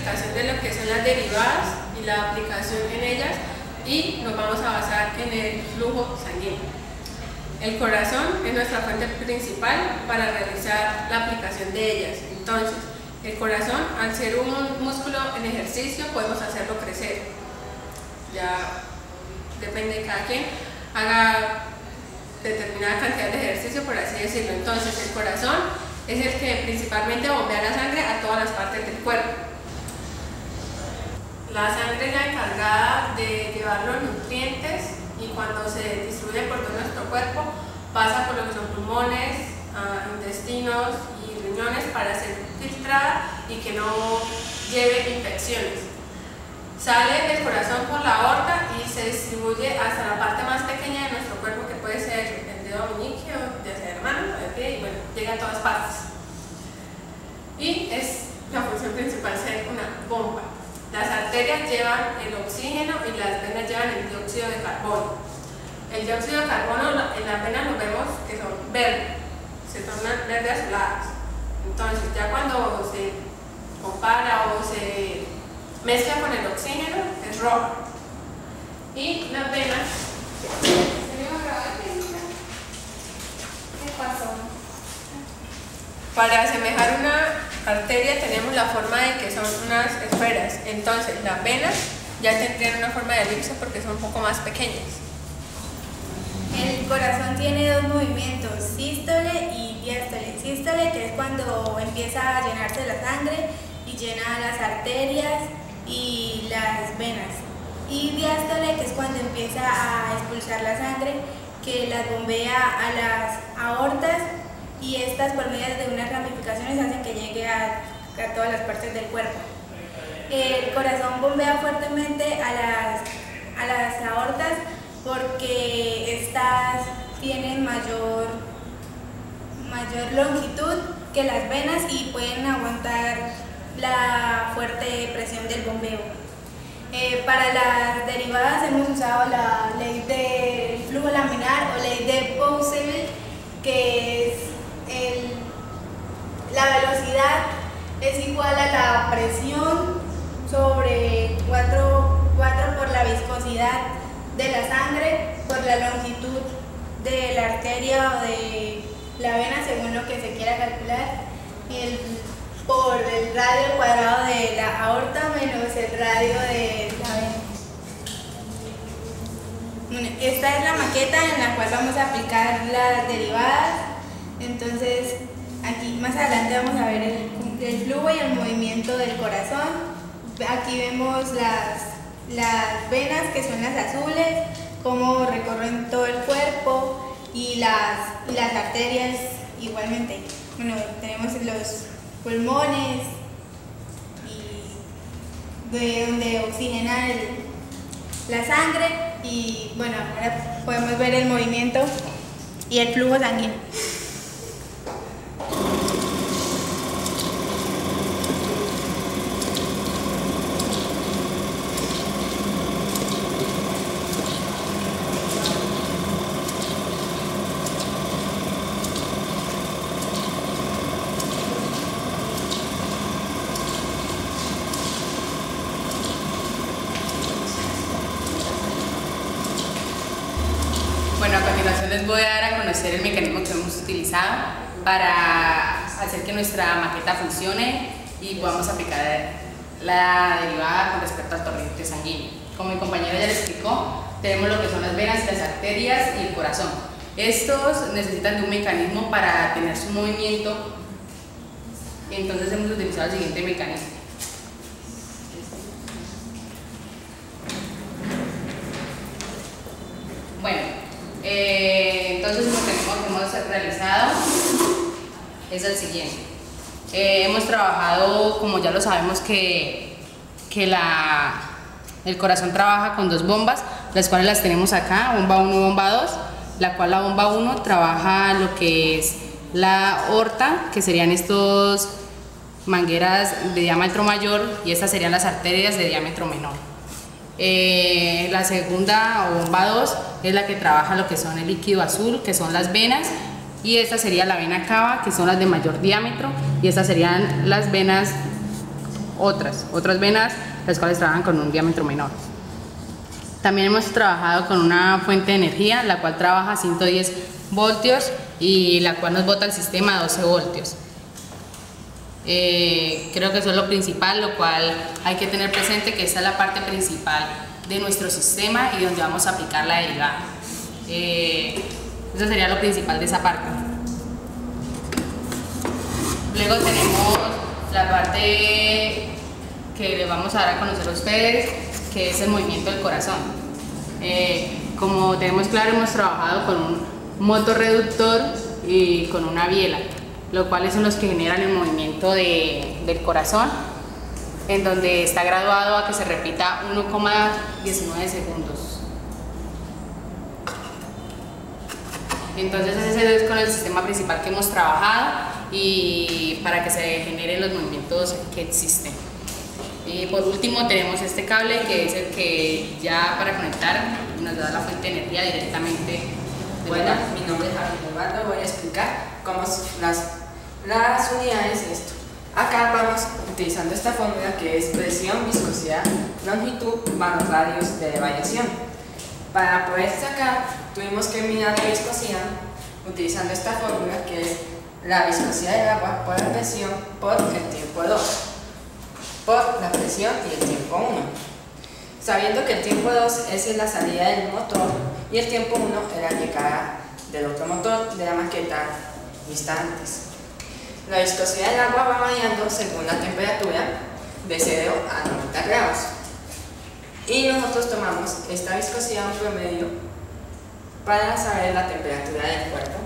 explicación de lo que son las derivadas y la aplicación en ellas, y nos vamos a basar en el flujo sanguíneo. El corazón es nuestra fuente principal para realizar la aplicación de ellas. Entonces, el corazón, al ser un músculo en ejercicio, podemos hacerlo crecer. Ya depende de cada quien haga determinada cantidad de ejercicio, por así decirlo. Entonces, el corazón es el que principalmente bombea la sangre a todas las partes del cuerpo. La sangre es la encargada de llevar los nutrientes, y cuando se distribuye por todo nuestro cuerpo pasa por lo que son pulmones, intestinos y riñones para ser filtrada y que no lleve infecciones. Sale del corazón por la aorta y se distribuye hasta la parte más pequeña de nuestro cuerpo, que puede ser el dedo meñique, ya sea de la mano o del pie, y bueno, llega a todas partes. Y es la función principal ser una bomba. Las arterias llevan el oxígeno y las venas llevan el dióxido de carbono. El dióxido de carbono en las venas lo vemos que son verdes, se tornan verde azuladas. Entonces, ya cuando se compara o se mezcla con el oxígeno, es roja. Y las venas. ¿Qué pasó? Para asemejar una arteria tenemos la forma de que son unas esferas. Entonces, las venas ya tendrían una forma de elipse porque son un poco más pequeñas. El corazón tiene dos movimientos, sístole y diástole. Sístole, que es cuando empieza a llenarse la sangre y llena las arterias y las venas. Y diástole, que es cuando empieza a expulsar la sangre, que las bombea a las aortas, y estas, por medio de unas ramificaciones, hacen que llegue a todas las partes del cuerpo. El corazón bombea fuertemente a las aortas porque estas tienen mayor longitud que las venas y pueden aguantar la fuerte presión del bombeo. Para las derivadas hemos usado la ley del flujo laminar o ley de Poiseuille, que es la velocidad es igual a la presión sobre 4 por la viscosidad de la sangre por la longitud de la arteria o de la vena, según lo que se quiera calcular, por el radio cuadrado de la aorta menos el radio de la vena. Esta es la maqueta en la cual vamos a aplicar las derivadas. Entonces, aquí más adelante vamos a ver el flujo y el movimiento del corazón. Aquí vemos las venas, que son las azules, cómo recorren todo el cuerpo, y las arterias igualmente. Bueno, tenemos los pulmones, y de donde oxigena la sangre, y bueno, ahora podemos ver el movimiento y el flujo sanguíneo. Bueno, a continuación les voy a dar a conocer el mecanismo que hemos utilizado para hacer que nuestra maqueta funcione y podamos aplicar la derivada con respecto al torrente sanguíneo. Como mi compañera ya les explicó, tenemos lo que son las venas, las arterias y el corazón. Estos necesitan de un mecanismo para tener su movimiento, entonces hemos utilizado el siguiente mecanismo. Bueno, entonces el mecanismo que hemos realizado es el siguiente. Hemos trabajado, como ya lo sabemos, que el corazón trabaja con dos bombas, las cuales las tenemos acá, bomba 1 y bomba 2, la cual la bomba 1 trabaja lo que es la aorta, que serían estos mangueras de diámetro mayor, y estas serían las arterias de diámetro menor. La segunda o bomba 2 es la que trabaja lo que son el líquido azul, que son las venas, y esta sería la vena cava, que son las de mayor diámetro, y estas serían las venas otras venas, las cuales trabajan con un diámetro menor. También hemos trabajado con una fuente de energía, la cual trabaja a 110 voltios y la cual nos bota el sistema a 12 voltios. Creo que eso es lo principal, lo cual hay que tener presente que esta es la parte principal de nuestro sistema y donde vamos a aplicar la derivada. Eso sería lo principal de esa parte. Luego tenemos la parte que les vamos a dar a conocer a ustedes, que es el movimiento del corazón. Como tenemos claro, hemos trabajado con un motorreductor y con una biela, los cuales son los que generan el movimiento del corazón, en donde está graduado a que se repita 1,19 segundos. Entonces ese es con el sistema principal que hemos trabajado y para que se generen los movimientos que existen. Y por último tenemos este cable, que es el que ya para conectar nos da la fuente de energía directamente. Bueno, mi nombre es Javier Eduardo, voy a explicar cómo las unidades de esto. Acá vamos utilizando esta fórmula que es presión, viscosidad, longitud, más los radios de variación. Para poder sacar, tuvimos que mirar la viscosidad utilizando esta fórmula que es la viscosidad del agua por la presión por el tiempo 2, por la presión y el tiempo 1. Sabiendo que el tiempo 2 es la salida del motor y el tiempo 1 es la llegada del otro motor de la maqueta vista antes. La viscosidad del agua va variando según la temperatura de 0 a 90 grados. Y nosotros tomamos esta viscosidad en promedio para saber la temperatura del cuerpo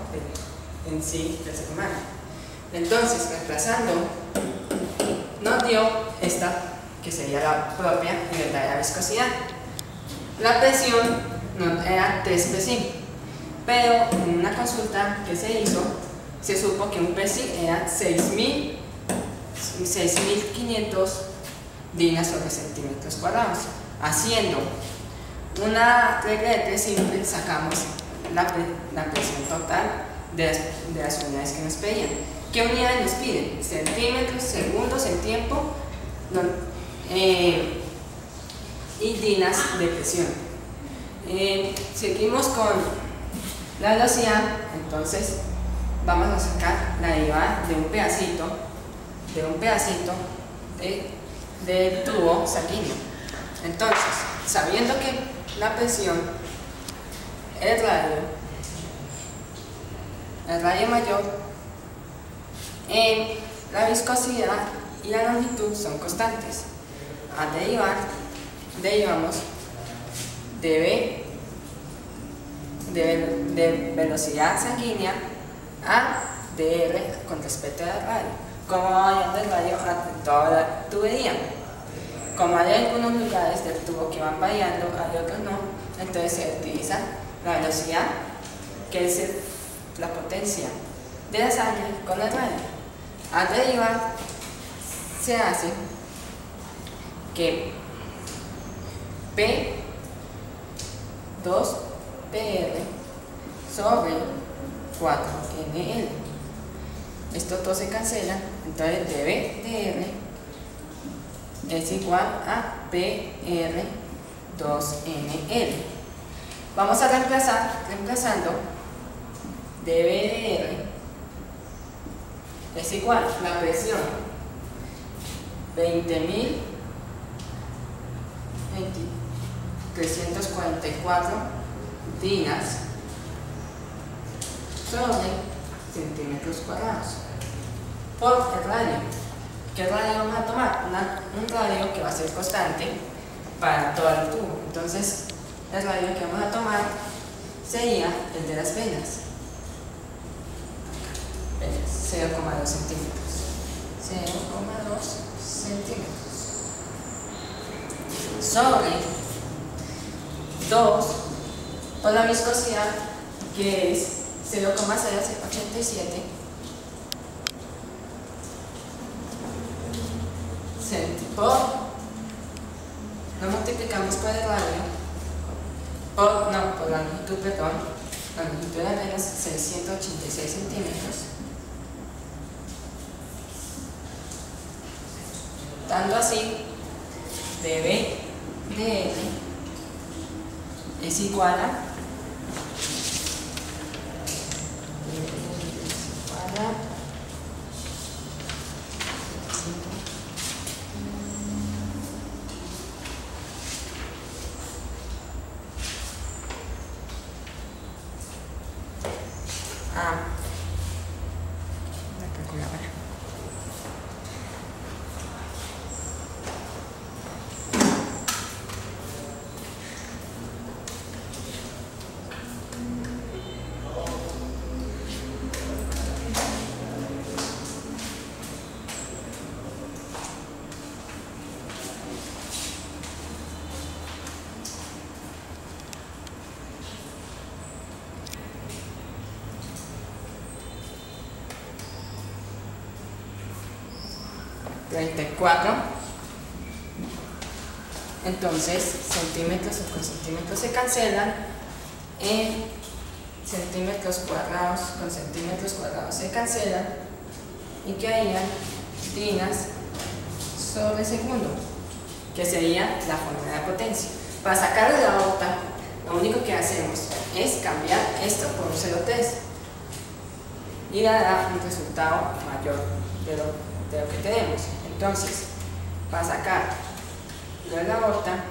en sí del ser humano. Entonces, reemplazando, nos dio esta que sería la propia y verdadera viscosidad. La presión no era 3 psi, pero en una consulta que se hizo, se supo que un psi era 6.500 dinas sobre centímetros cuadrados. Haciendo una regla de 3 simple, sacamos la presión total de las unidades que nos pedían. ¿Qué unidades nos piden? Centímetros, segundos, el tiempo y dinas de presión. Seguimos con la velocidad, entonces vamos a sacar la derivada de un pedacito del tubo sanguíneo. Entonces, sabiendo que la presión, el radio mayor, la viscosidad y la longitud son constantes. Al derivamos de velocidad sanguínea a dr con respecto al radio. Como va variando el radio en toda la tubería. Como hay algunos lugares del tubo que van variando, hay otros no, entonces se utiliza la velocidad, que es la potencia de la sangre con el radio. Al derivar, se hace que P2PR sobre 4NL. Esto todo se cancela, entonces dB/dr es igual a PR2NL. Vamos a reemplazando dB/dr es igual a la presión 20.344 dinas sobre centímetros cuadrados por el radio. ¿Qué radio vamos a tomar? Un radio que va a ser constante para todo el tubo. Entonces, el radio que vamos a tomar sería el de las venas. 0,2 centímetros. 0,2 centímetros. Sobre 2 por la viscosidad, que es 0,087 lo multiplicamos por el radio, por la longitud, perdón, la longitud de las venas 686 centímetros. Dando así, dB de R es igual a una calculadora. Entonces, centímetros con centímetros se cancelan, en centímetros cuadrados con centímetros cuadrados se cancelan y quedarían dinas sobre segundo, que sería la fórmula de potencia. Para sacar de la aorta, lo único que hacemos es cambiar esto por un 0,3 y dará un resultado mayor de lo que tenemos. Entonces, para sacar de la aorta,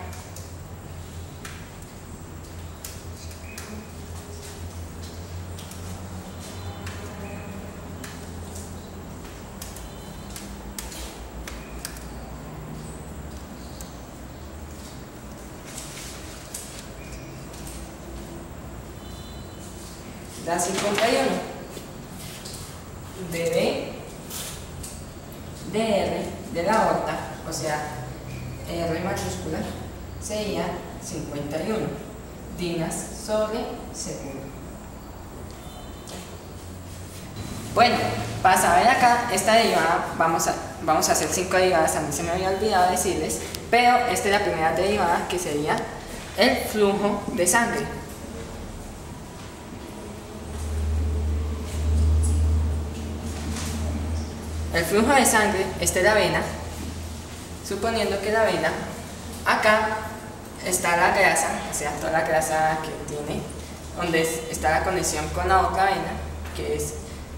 da 51. dB de R de la aorta, o sea, R mayúscula, sería 51 dinas sobre segundo. Bueno, para saber acá esta derivada, vamos a hacer 5 derivadas, a mí se me había olvidado decirles, pero esta es la primera derivada, que sería el flujo de sangre. El flujo de sangre, esta es la vena, suponiendo que la vena, acá está la grasa, o sea, toda la grasa que tiene, donde está la conexión con la otra vena, que es,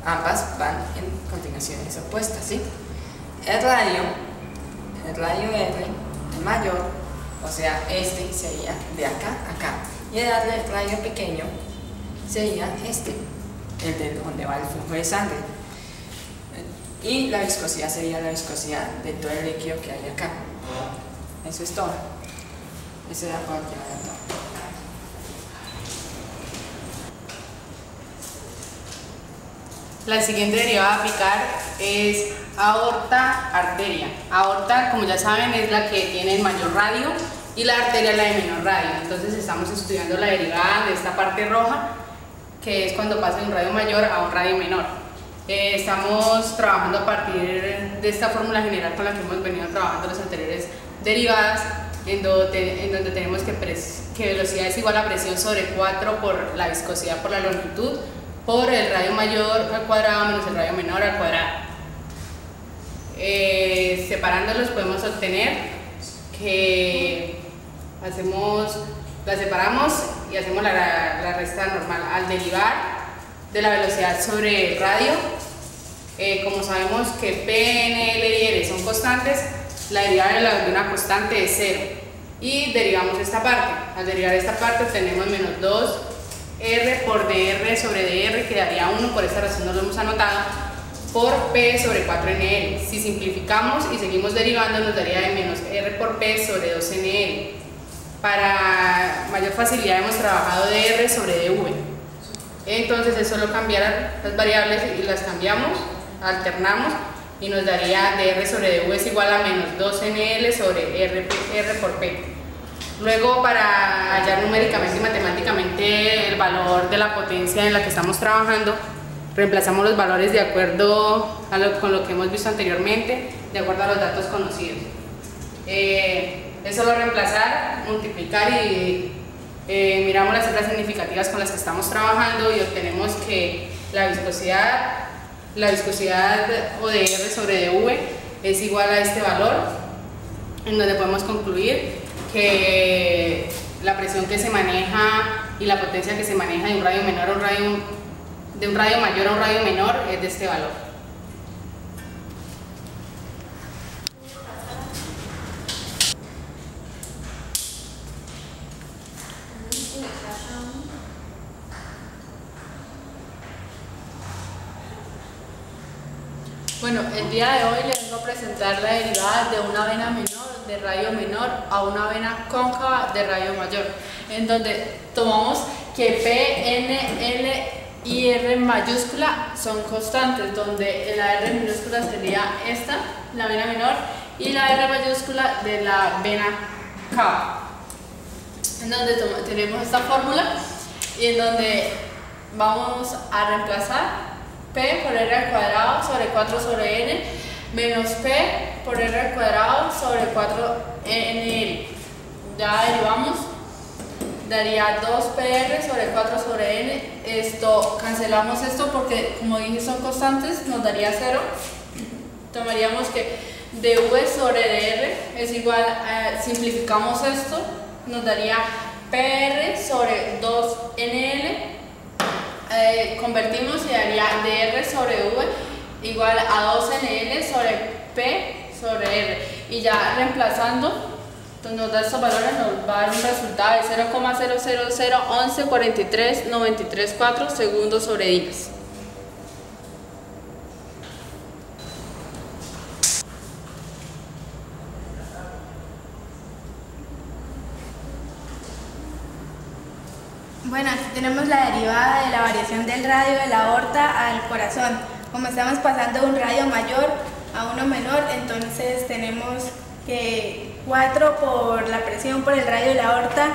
ambas van en continuaciones opuestas, ¿sí? El radio R, el mayor, o sea, este sería de acá a acá, y el radio pequeño sería este, el de donde va el flujo de sangre. Y la viscosidad sería la viscosidad de todo el líquido que hay acá. Eso es todo. Esa es la parte de todo. La siguiente derivada a aplicar es aorta-arteria. Aorta, como ya saben, es la que tiene el mayor radio y la arteria es la de menor radio. Entonces estamos estudiando la derivada de esta parte roja, que es cuando pasa de un radio mayor a un radio menor. Estamos trabajando a partir de esta fórmula general con la que hemos venido trabajando las anteriores derivadas, en donde tenemos que velocidad es igual a presión sobre 4 por la viscosidad por la longitud, por el radio mayor al cuadrado menos el radio menor al cuadrado. Separándolos podemos obtener que la separamos y hacemos la resta normal. Al derivar de la velocidad sobre el radio, como sabemos que P, N, L y R son constantes, la derivada de una constante es 0 y derivamos esta parte. Al derivar esta parte obtenemos menos 2R por dr sobre dr, que daría 1, por esta razón no lo hemos anotado, por P sobre 4NL. Si simplificamos y seguimos derivando, nos daría de menos R por P sobre 2NL. Para mayor facilidad hemos trabajado dr sobre dv. Entonces es solo cambiar las variables y las cambiamos, alternamos y nos daría dr sobre dv es igual a menos 2NL sobre R por P. Luego, para hallar numéricamente y matemáticamente el valor de la potencia en la que estamos trabajando, reemplazamos los valores de acuerdo con lo que hemos visto anteriormente, de acuerdo a los datos conocidos. Es solo reemplazar, multiplicar y miramos las cifras significativas con las que estamos trabajando y obtenemos que la viscosidad o de R sobre dv es igual a este valor, en donde podemos concluir que la presión que se maneja y la potencia que se maneja de un radio menor a un radio, de un radio mayor a un radio menor es de este valor. Bueno, el día de hoy les vengo a presentar la derivada de una vena menor de radio menor a una vena cóncava de radio mayor, en donde tomamos que P, N, L y R mayúscula son constantes, donde la R minúscula sería esta, la vena menor, y la R mayúscula de la vena cava. En donde tenemos esta fórmula y en donde vamos a reemplazar P por R al cuadrado sobre 4 sobre N menos P por R al cuadrado sobre 4NL. Ya derivamos, daría 2PR sobre 4 sobre N. Cancelamos esto porque, como dije, son constantes, nos daría 0. Tomaríamos que dV sobre dr es igual a, simplificamos esto, nos daría PR sobre 2NL. Convertimos y daría dr sobre v igual a 2nl sobre p sobre r, y ya reemplazando nos da estos valores, nos va a dar un resultado de 0,0001143,93,4 segundos sobre días. Bueno, aquí tenemos la derivada de la variación del radio de la aorta al corazón. Como estamos pasando de un radio mayor a uno menor, entonces tenemos que 4 por la presión por el radio de la aorta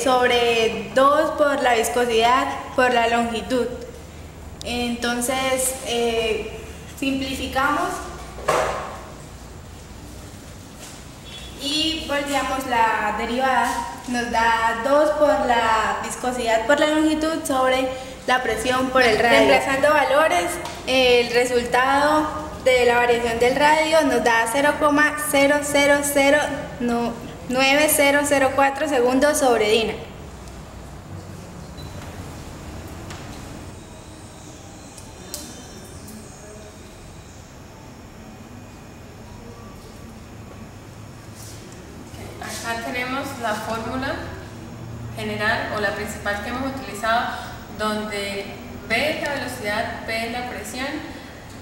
sobre 2 por la viscosidad por la longitud. Entonces simplificamos y volteamos la derivada, nos da 2 por la viscosidad por la longitud sobre la presión por el radio. Reemplazando valores, el resultado de la variación del radio nos da 0,000904 segundos sobre Dina. Acá tenemos la fórmula general o la principal que hemos utilizado, donde B es la velocidad, P es la presión,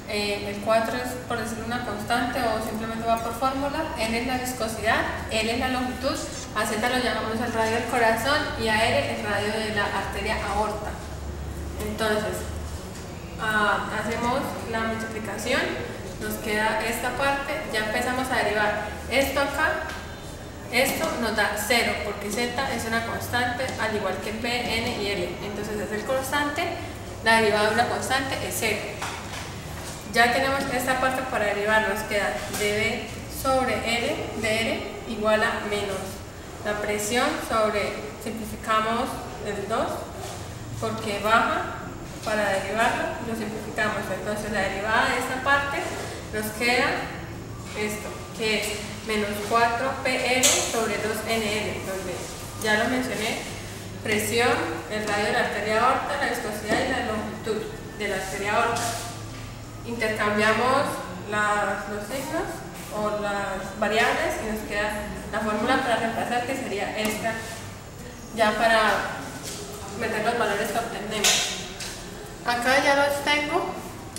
el 4 es, por decirlo, una constante o simplemente va por fórmula, N es la viscosidad, L es la longitud, a Z lo llamamos el radio del corazón y a R el radio de la arteria aorta. Entonces, hacemos la multiplicación, nos queda esta parte, ya empezamos a derivar esto acá. Esto nos da 0 porque Z es una constante, al igual que P, N y L. Entonces es el constante, la derivada de una constante es 0. Ya tenemos esta parte para derivar, nos queda dV sobre L de R igual a menos la presión sobre, simplificamos el 2 porque baja, para derivarlo lo simplificamos. Entonces la derivada de esta parte nos queda esto, que es menos 4PR sobre 2NL, donde ya lo mencioné, presión, el radio de la arteria aorta, la viscosidad y la longitud de la arteria aorta. Intercambiamos los signos o las variables y nos queda la fórmula para reemplazar, que sería esta, ya para meter los valores que obtenemos. Acá ya los tengo,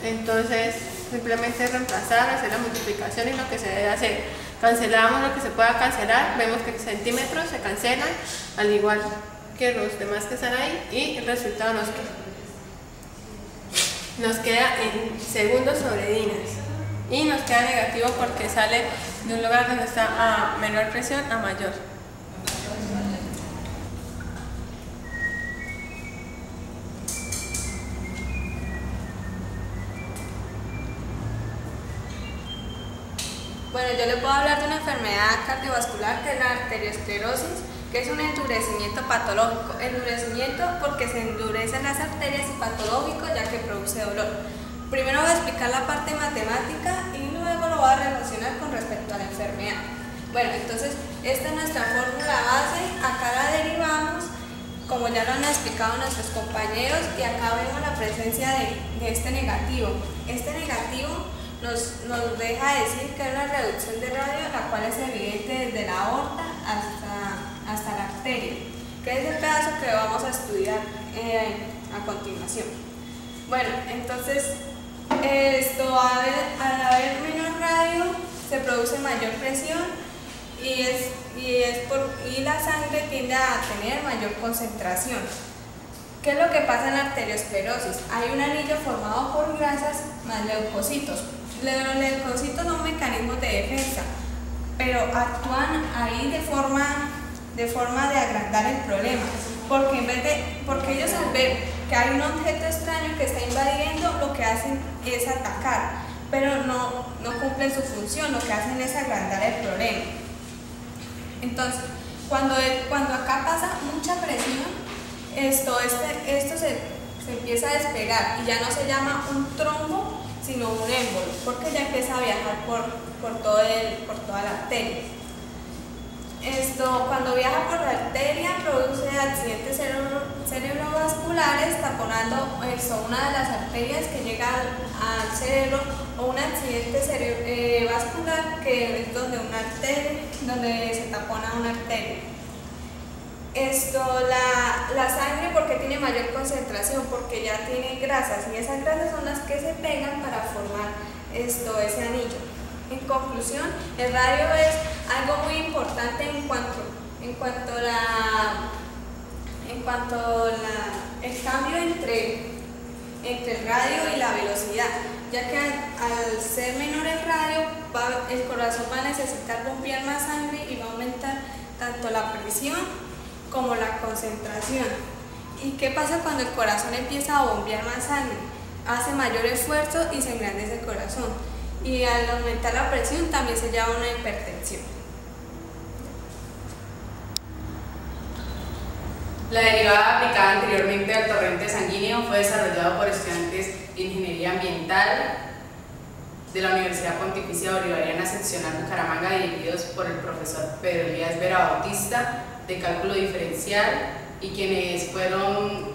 entonces simplemente reemplazar, hacer la multiplicación y lo que se debe hacer. Cancelamos lo que se pueda cancelar, vemos que centímetros se cancelan, al igual que los demás que están ahí, y el resultado nos queda en segundos sobre dinas. Y nos queda negativo porque sale de un lugar donde está a menor presión a mayor. Bueno, yo le puedo hablar de una enfermedad cardiovascular que es la arteriosclerosis, que es un endurecimiento patológico. Endurecimiento porque se endurecen las arterias, y patológico ya que produce dolor. Primero voy a explicar la parte matemática y luego lo voy a relacionar con respecto a la enfermedad. Bueno, entonces esta es nuestra fórmula base, acá la derivamos, como ya lo han explicado nuestros compañeros, y acá vemos la presencia de este negativo. Este negativo nos deja decir que es una reducción de radio, la cual es evidente desde la aorta hasta la arteria, que es el pedazo que vamos a estudiar a continuación. Bueno, entonces al haber menor radio se produce mayor presión y la sangre tiende a tener mayor concentración. ¿Qué es lo que pasa en la arteriosclerosis? Hay un anillo formado por grasas más leucocitos. Los leucocitos son mecanismos de defensa, pero actúan ahí de forma de agrandar el problema, porque ellos al ver que hay un objeto extraño que está invadiendo, lo que hacen es atacar, pero no cumplen su función, lo que hacen es agrandar el problema. Entonces, cuando acá pasa mucha presión, esto se empieza a despegar y ya no se llama un trombo, sino un émbolo, porque ya empieza a viajar por toda la arteria. Cuando viaja por la arteria produce accidentes cerebrovasculares, taponando una de las arterias que llega al cerebro, o un accidente vascular que es donde se tapona una arteria. La sangre, porque tiene mayor concentración, porque ya tiene grasas, y esas grasas son las que se pegan para formar ese anillo. En conclusión, el radio es algo muy importante en cuanto el cambio entre el radio y la velocidad, ya que al ser menor el radio, el corazón va a necesitar bombear más sangre y va a aumentar tanto la presión como la concentración. ¿Y qué pasa cuando el corazón empieza a bombear más sangre? Hace mayor esfuerzo y se engrandece el corazón. Y al aumentar la presión también se llama una hipertensión. La derivada aplicada anteriormente al torrente sanguíneo fue desarrollado por estudiantes de Ingeniería Ambiental de la Universidad Pontificia Bolivariana Seccional Bucaramanga, dirigidos por el profesor Pedro Elías Vera Bautista, de cálculo diferencial, y quienes fueron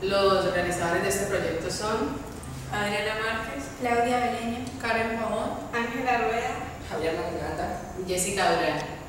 los realizadores de este proyecto son Adriana Márquez, Claudia Beleño, Karen Pavón, Ángela Rueda, Javier Mariganda, Jessica Durán.